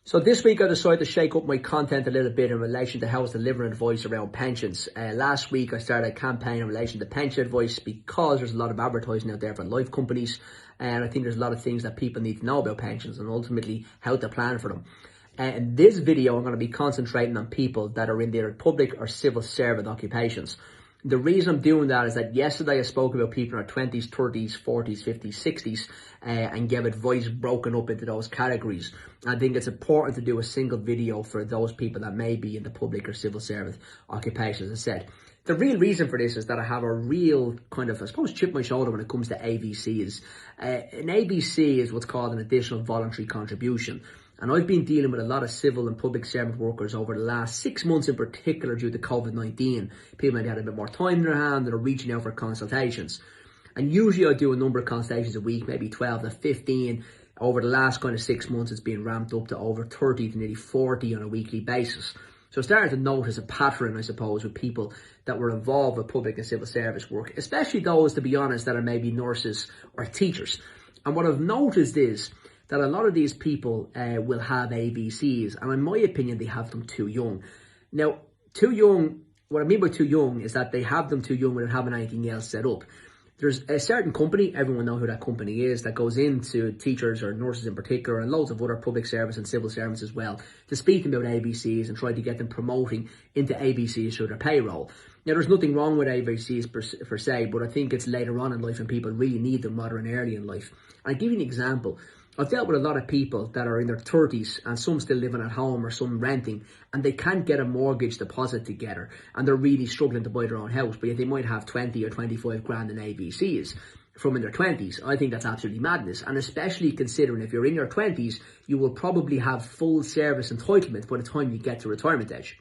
So this week I decided to shake up my content a little bit in relation to how I was delivering advice around pensions. Last week I started a campaign in relation to pension advice because there's a lot of advertising out there for life companies, and I think there's a lot of things that people need to know about pensions and ultimately how to plan for them. In this video I'm going to be concentrating on people that are in their public or civil servant occupations. The reason I'm doing that is that yesterday I spoke about people in their 20s, 30s, 40s, 50s, 60s and gave advice broken up into those categories. I think it's important to do a single video for those people that may be in the public or civil servant occupations. As I said, the real reason for this is that I have a real kind of, I suppose, chip on my shoulder when it comes to AVCs. An AVC is what's called an additional voluntary contribution. And I've been dealing with a lot of civil and public servant workers over the last 6 months in particular due to COVID-19. People might have a bit more time in their hand and are reaching out for consultations. And usually I do a number of consultations a week, maybe 12 to 15. Over the last kind of 6 months, it's been ramped up to over 30 to nearly 40 on a weekly basis. So I started to notice a pattern, I suppose, with people that were involved with public and civil service work, especially those, to be honest, that are maybe nurses or teachers. And what I've noticed is that a lot of these people will have AVCs, and in my opinion, they have them too young. Now, too young, what I mean by too young is that they have them too young without having anything else set up. There's a certain company, everyone knows who that company is, that goes into teachers or nurses in particular and loads of other public service and civil servants as well to speak about AVCs and try to get them promoting into AVCs through their payroll. Now, there's nothing wrong with AVCs per se, but I think it's later on in life when people really need them rather than early in life. And I'll give you an example. I've dealt with a lot of people that are in their 30s and some still living at home or some renting, and they can't get a mortgage deposit together and they're really struggling to buy their own house, but yet they might have 20 or 25 grand in AVCs from in their 20s. I think that's absolutely madness, and especially considering if you're in your 20s, you will probably have full service entitlement by the time you get to retirement age.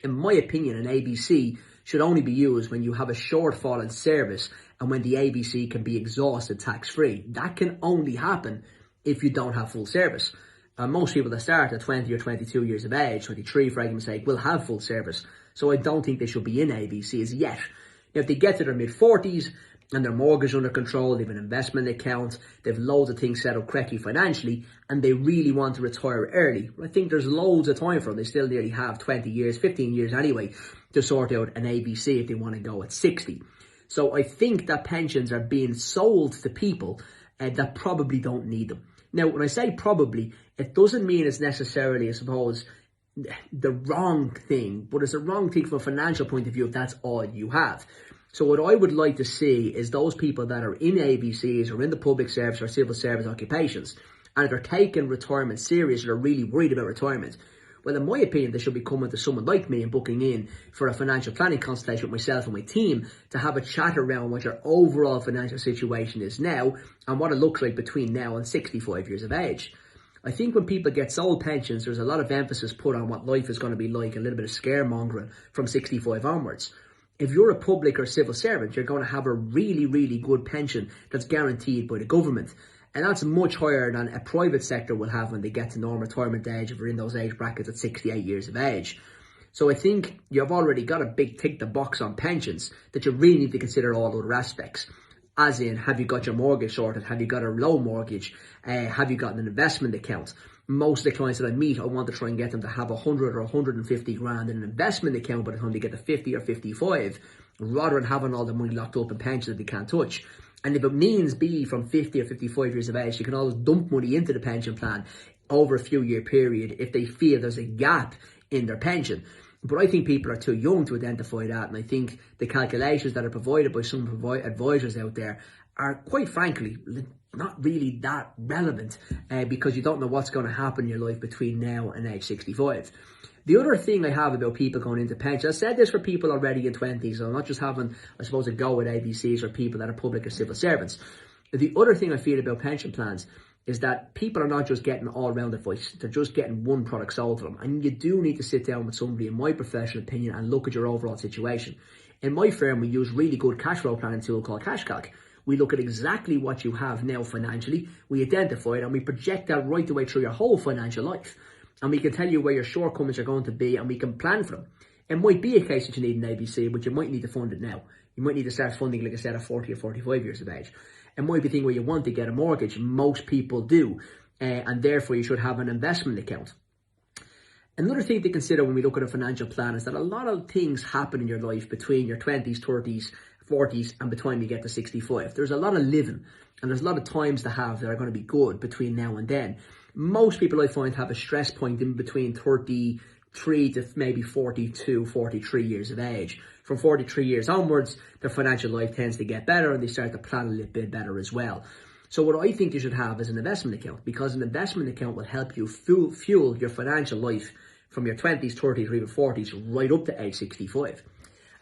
In my opinion, an AVC should only be used when you have a shortfall in service and when the AVC can be exhausted tax-free. That can only happen if you don't have full service. Most people that start at 20 or 22 years of age, 23 for argument's sake, will have full service. So I don't think they should be in AVCs yet. Now, if they get to their mid-40s and their mortgage under control, they have an investment account, they have loads of things set up correctly financially, and they really want to retire early, I think there's loads of time for them. They still nearly have 20 years, 15 years anyway, to sort out an AVC if they want to go at 60. So I think that pensions are being sold to people that probably don't need them. Now, when I say probably, it doesn't mean it's necessarily, I suppose, the wrong thing, but it's a wrong thing from a financial point of view if that's all you have. So what I would like to see is those people that are in AVCs or in the public service or civil service occupations, and if they're taking retirement serious or are really worried about retirement, well, in my opinion, they should be coming to someone like me and booking in for a financial planning consultation with myself and my team to have a chat around what your overall financial situation is now and what it looks like between now and 65 years of age. I think when people get sold pensions, there's a lot of emphasis put on what life is going to be like, a little bit of scaremongering from 65 onwards. If you're a public or civil servant, you're going to have a really, really good pension that's guaranteed by the government. And that's much higher than a private sector will have when they get to normal retirement age if you're in those age brackets at 68 years of age. So I think you've already got a big tick the box on pensions that you really need to consider all other aspects. As in, have you got your mortgage sorted? Have you got a low mortgage? Have you got an investment account? Most of the clients that I meet, I want to try and get them to have 100 or 150 grand in an investment account by the time they get to 50 or 55, rather than having all the money locked up in pensions that they can't touch. And if it means be from 50 or 55 years of age, you can always dump money into the pension plan over a few year period if they feel there's a gap in their pension. But I think people are too young to identify that. And I think the calculations that are provided by some advisors out there are, quite frankly, not really that relevant because you don't know what's going to happen in your life between now and age 65. The other thing I have about people going into pension, I said this for people already in 20s, so I'm not just having, I suppose, a go at AVCs or people that are public or civil servants. The other thing I feel about pension plans is that people are not just getting all-round advice, they're just getting one product sold to them. And you do need to sit down with somebody, in my professional opinion, and look at your overall situation. In my firm, we use really good cash flow planning tool called CashCalc. We look at exactly what you have now financially, we identify it, and we project that right the way through your whole financial life. And we can tell you where your shortcomings are going to be, and we can plan for them. It might be a case that you need an AVC, but you might need to fund it now. You might need to start funding, like I said, at 40 or 45 years of age. It might be a thing where you want to get a mortgage. Most people do. And therefore, you should have an investment account. Another thing to consider when we look at a financial plan is that a lot of things happen in your life between your 20s, 30s, 40s and by the time you get to 65. There's a lot of living and there's a lot of times to have that are going to be good between now and then. Most people I find have a stress point in between 33 to maybe 42, 43 years of age. From 43 years onwards, their financial life tends to get better and they start to plan a little bit better as well. So what I think you should have is an investment account, because an investment account will help you fuel your financial life from your 20s, 30s, or even 40s right up to age 65.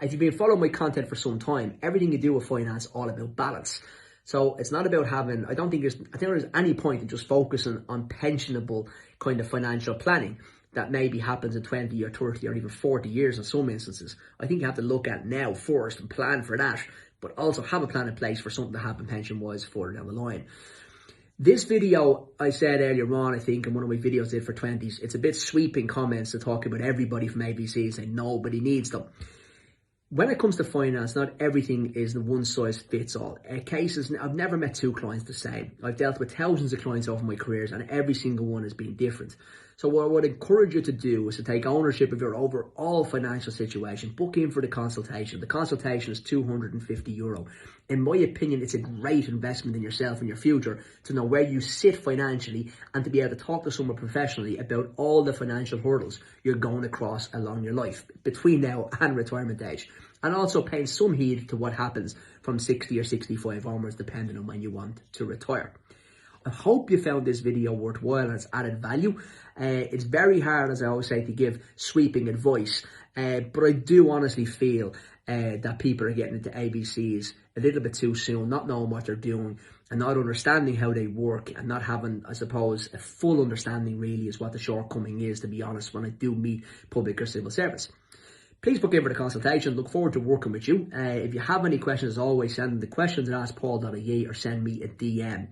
If you've been following my content for some time, everything you do with finance is all about balance. So it's not about having, I don't think there's any point in just focusing on pensionable kind of financial planning that maybe happens in 20 or 30 or even 40 years in some instances. I think you have to look at now first and plan for that, but also have a plan in place for something to happen pension-wise further down the line. This video, I said earlier on, I think in one of my videos I did for 20s, it's a bit sweeping comments to talk about everybody from AVC and say nobody needs them. When it comes to finance, not everything is the one size fits all. I've never met two clients the same. I've dealt with thousands of clients over my careers and every single one has been different. So what I would encourage you to do is to take ownership of your overall financial situation. Book in for the consultation. The consultation is €250. In my opinion, it's a great investment in yourself and your future to know where you sit financially and to be able to talk to someone professionally about all the financial hurdles you're going across along your life between now and retirement age. And also paying some heed to what happens from 60 or 65 onwards, depending on when you want to retire. I hope you found this video worthwhile and it's added value. It's very hard, as I always say, to give sweeping advice, but I do honestly feel that people are getting into ABCs a little bit too soon, not knowing what they're doing and not understanding how they work and not having, I suppose, a full understanding really is what the shortcoming is, to be honest, when I do meet public or civil servants. Please book in for the consultation. Look forward to working with you. If you have any questions, as always, send them to questions@askpaul.ie or send me a DM.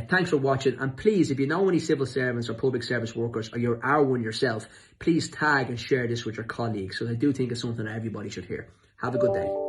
Thanks for watching, and please, if you know any civil servants or public service workers or you are one yourself, please tag and share this with your colleagues, because I do think it's something that everybody should hear. Have a good day.